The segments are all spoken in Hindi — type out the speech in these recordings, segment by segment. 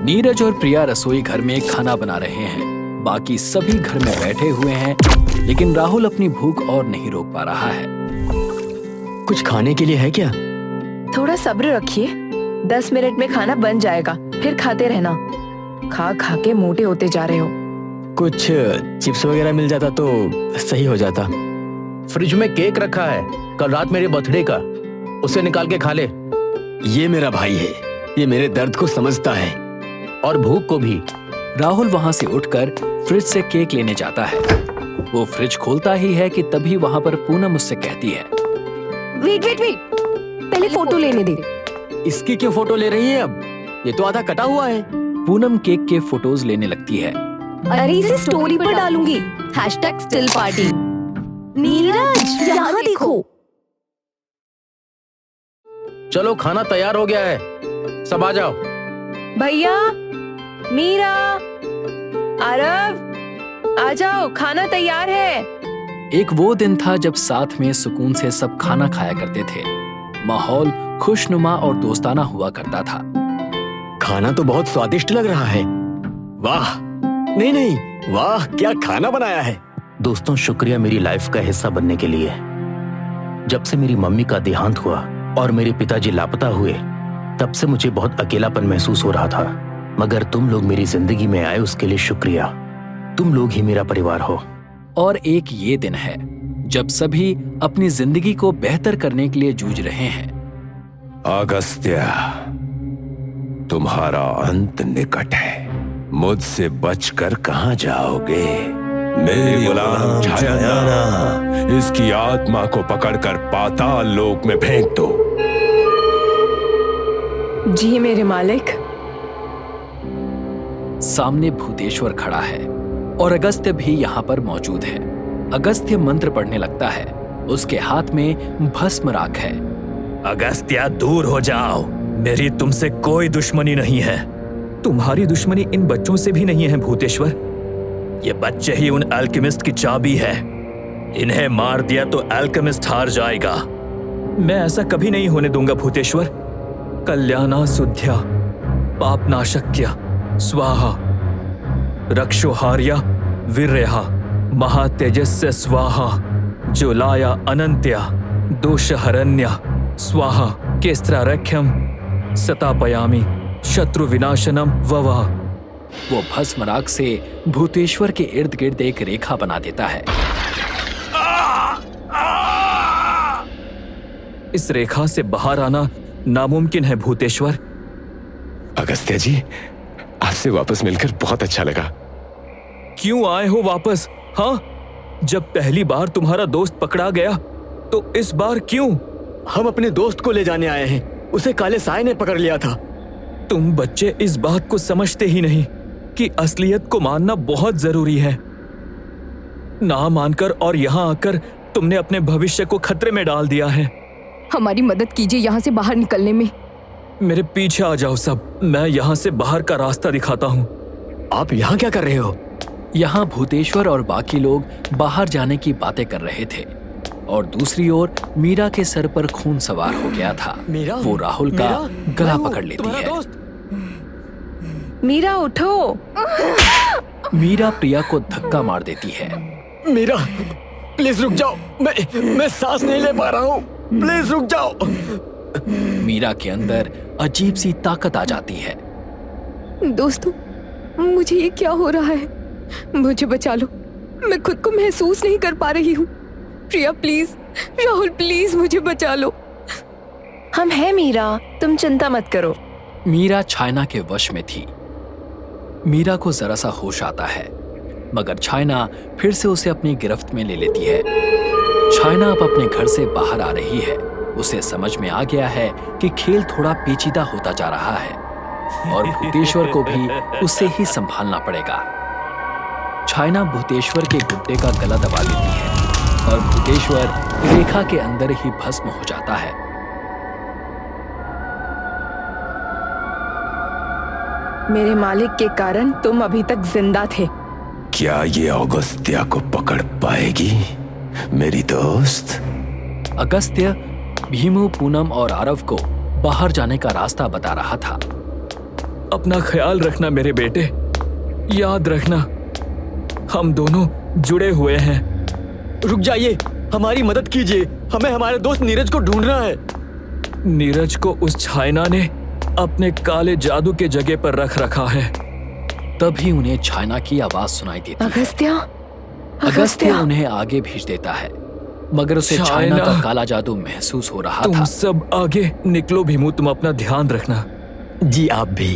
नीरज और प्रिया रसोई घर में खाना बना रहे हैं। बाकी सभी घर में बैठे हुए हैं, लेकिन राहुल अपनी भूख और नहीं रोक पा रहा है। कुछ खाने के लिए है क्या? थोड़ा सब्र रखिए, 10 मिनट में खाना बन जाएगा, फिर खाते रहना। खा खा के मोटे होते जा रहे हो। कुछ चिप्स वगैरह मिल जाता तो सही हो जाता। फ्रिज में केक रखा है, कल रात मेरे बर्थडे का, उसे निकाल के खा ले। ये मेरा भाई है, ये मेरे दर्द को समझता है और भूख को भी। राहुल वहां से उठकर फ्रिज से केक लेने जाता है। वो फ्रिज खोलता ही है कि तभी वहां पर पूनम उससे कहती है, वेट वेट वेट, पहले फोटो लेने दे। इसकी क्यों फोटो ले रही है? अब ये तो आधा कटा हुआ है। पूनम केक के फोटोज लेने लगती है। अरे इसे स्टोरी पर डालूंगी, #StillParty। नीरज यहाँ देखो। चलो खाना तैयार हो गया है, सब आ जाओ। भैया, मीरा, आरव, आ जाओ, खाना तैयार है। एक वो दिन था जब साथ में सुकून से सब खाना खाया करते थे। माहौल खुशनुमा और दोस्ताना हुआ करता था। खाना तो बहुत स्वादिष्ट लग रहा है। वाह, नहीं, वाह क्या खाना बनाया है। दोस्तों, शुक्रिया मेरी लाइफ का हिस्सा बनने के लिए। जब से मेरी मम्मी का देहांत हुआ और मेरे पिताजी लापता हुए, तब से मुझे बहुत अकेलापन महसूस हो रहा था। मगर तुम लोग मेरी जिंदगी में आए, उसके लिए शुक्रिया। तुम लोग ही मेरा परिवार हो। और एक ये दिन है जब सभी अपनी जिंदगी को बेहतर करने के लिए जूझ रहे हैं। अगस्त्य, तुम्हारा अंत निकट है। मुझसे बचकर कहां जाओगे? मेरी गुलाम छायाना, इसकी आत्मा को पकड़कर पाताल लोक में फेंक दो। जी मेरे मालिक। सामने भूतेश्वर खड़ा है और अगस्त्य भी यहाँ पर मौजूद है। अगस्त्य मंत्र पढ़ने लगता है। उसके हाथ में भस्म राख है। अगस्त्य, दूर हो जाओ, मेरी तुमसे कोई दुश्मनी नहीं है। तुम्हारी दुश्मनी इन बच्चों से भी नहीं है भूतेश्वर। ये बच्चे ही उन अल्केमिस्ट की चाबी है। इन्हें मार दिया तो अल्केमिस्ट हार जाएगा। मैं ऐसा कभी नहीं होने दूंगा भूतेश्वर। कल्याणा सुध्या पापनाशक्य स्वाहा रक्षोहार्या वीर्यहा महातेजस्य स्वाहा ज्वलाया अनंत्या दोषहरण्या स्वाहा केस्त्रारख्यम सतापयामि शत्रु विनाशनम ववा। वो भस्म राख से भूतेश्वर के इर्द गिर्द एक रेखा बना देता है। इस रेखा से बाहर आना नामुमकिन है भूतेश्वर। अगस्त्य जी, आपसे वापस मिलकर बहुत अच्छा लगा। क्यों आए हो वापस? हाँ, जब पहली बार तुम्हारा दोस्त पकड़ा गया तो इस बार क्यों? हम अपने दोस्त को ले जाने आए हैं, उसे काले साए ने पकड़ लिया था। तुम बच्चे इस बात को समझते ही नहीं कि असलियत को मानना बहुत जरूरी है। ना मानकर और यहाँ आकर तुमने अपने भविष्य को खतरे में डाल दिया है। हमारी मदद कीजिए यहाँ से बाहर निकलने में। मेरे पीछे आ जाओ सब, मैं यहाँ से बाहर का रास्ता दिखाता हूँ। आप यहाँ क्या कर रहे हो? यहाँ भूतेश्वर और बाकी लोग बाहर जाने की बातें कर रहे थे और दूसरी ओर मीरा के सर पर खून सवार हो गया था। वो राहुल का गला पकड़ लेती है। मीरा उठो। मीरा प्रिया को धक्का मार देती है। मीरा, प्लीज रुक जाओ, मैं सांस नहीं ले पा रहा हूँ, प्लीज रुक जाओ। मीरा के अंदर अजीब सी ताकत आ जाती है। दोस्तों, मुझे ये क्या हो रहा है? मुझे बचा लो, मैं खुद को महसूस नहीं कर पा रही हूँ। प्रिया प्लीज, राहुल प्लीज मुझे बचा लो। हम हैं मीरा, तुम चिंता मत करो। मीरा छायना के वश में थी। मीरा को जरा सा होश आता है, मगर छायना फिर से उसे अपनी गिरफ्त में ले लेती है। छायना अब अपने घर से बाहर आ रही है। उसे समझ में आ गया है कि खेल थोड़ा पेचीदा होता जा रहा है और भूतेश्वर को भी उसे ही संभालना पड़ेगा। छायना भूतेश्वर के गुड्डे का गला दबा लेती है और भूतेश्वर रेखा के अंदर ही भस्म हो जाता है। मेरे मालिक के कारण तुम अभी तक जिंदा थे। क्या ये अगस्त्य को पकड़ पाएगी मेरी दोस्त? अगस्त्य भीमू, पूनम और आरव को बाहर जाने का रास्ता बता रहा था। अपना ख्याल रखना मेरे बेटे। याद रखना, हम दोनों जुड़े हुए हैं। रुक जाइए, हमारी मदद कीजिए, हमें हमारे दोस्त नीरज को ढूंढना है। नीरज को उस चाइना ने अपने काले जादू के जगह पर रख रखा है। तभी उन्हें चाइना की आवाज सुनाई देती है। अगस्त्या, अगस्त्य उन्हें आगे भेज देता है, मगर उसे चाइना का काला जादू महसूस हो रहा तुम था। सब आगे निकलो भीमू, तुम अपना ध्यान रखना। जी आप भी।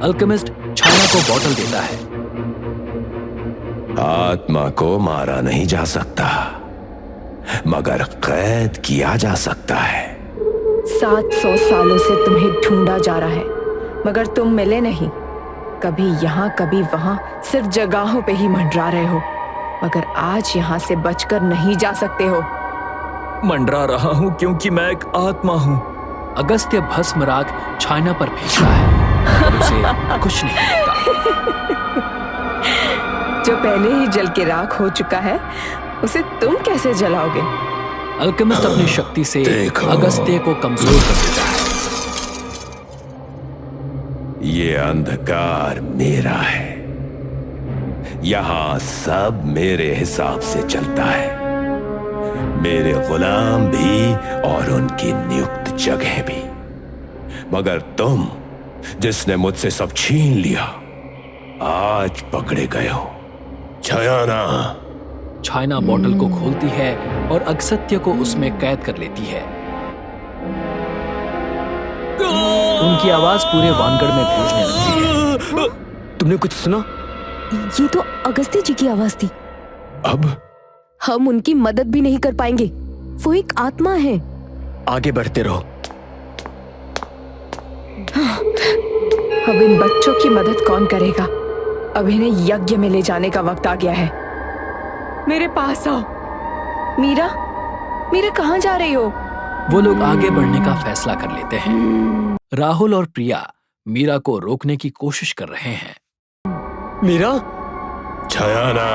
अल्केमिस्ट चाइना को बोतल देता है। आत्मा को मारा नहीं जा सकता, मगर कैद किया जा सकता है। 700 सालों से तुम्हें ढूंढा जा रहा है, मगर तुम मिले नहीं। कभी यहाँ कभी वहाँ, सिर्फ जगहों पे ही मंडरा रहे हो, मगर आज यहाँ से बचकर नहीं जा सकते हो। मंडरा रहा हूँ क्योंकि मैं एक आत्मा हूँ। अगस्त्य भस्म राग चाइना पर फेंकता है, मगर उसे कुछ नहीं लगता। जो पहले ही जल के राख हो चुका है, उसे तुम कैसे जलाओगे? अल्केमिस्ट अपनी शक्ति से देखो। अगस्त्य को कमजोर कर देता है। ये अंधकार मेरा है, यहां सब मेरे हिसाब से चलता है, मेरे गुलाम भी और उनकी नियुक्त जगह भी। मगर तुम, जिसने मुझसे सब छीन लिया, आज पकड़े गए हो। छयाना। चाइना बोतल को खोलती है और अगस्त्य को उसमें कैद कर लेती है। उनकी आवाज पूरे वानगढ़ में गूंजने लगती है। तुमने कुछ सुना? ये तो अगस्त्य जी की आवाज थी। अब हम उनकी मदद भी नहीं कर पाएंगे, वो एक आत्मा है। आगे बढ़ते रहो। अब इन बच्चों की मदद कौन करेगा? अब इन्हें यज्ञ में ले जाने का वक्त आ गया है। मेरे पास आओ। मीरा, मीरा कहाँ जा रही हो? वो लोग आगे बढ़ने का फैसला कर लेते हैं। राहुल और प्रिया मीरा को रोकने की कोशिश कर रहे हैं। मीरा, छयाना,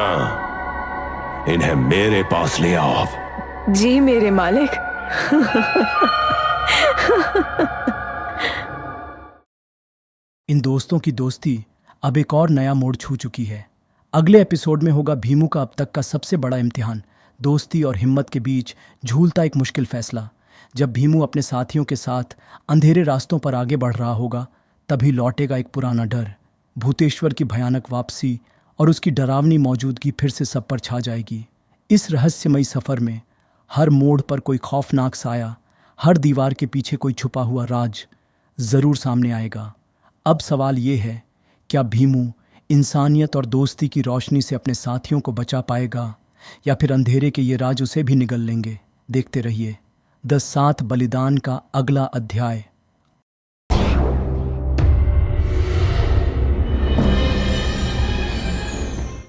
इन्हें मेरे पास ले आओ। जी मेरे मालिक। इन दोस्तों की दोस्ती अब एक और नया मोड़ छू चुकी है। अगले एपिसोड में होगा भीमू का अब तक का सबसे बड़ा इम्तिहान, दोस्ती और हिम्मत के बीच झूलता एक मुश्किल फैसला। जब भीमू अपने साथियों के साथ अंधेरे रास्तों पर आगे बढ़ रहा होगा, तभी लौटेगा एक पुराना डर। भूतेश्वर की भयानक वापसी और उसकी डरावनी मौजूदगी फिर से सब पर छा जाएगी। इस रहस्यमयी सफ़र में हर मोड़ पर कोई खौफनाक साया, हर दीवार के पीछे कोई छुपा हुआ राज ज़रूर सामने आएगा। अब सवाल ये है, क्या भीमू इंसानियत और दोस्ती की रोशनी से अपने साथियों को बचा पाएगा, या फिर अंधेरे के ये राज उसे भी निगल लेंगे? देखते रहिए द 7 बलिदान का अगला अध्याय।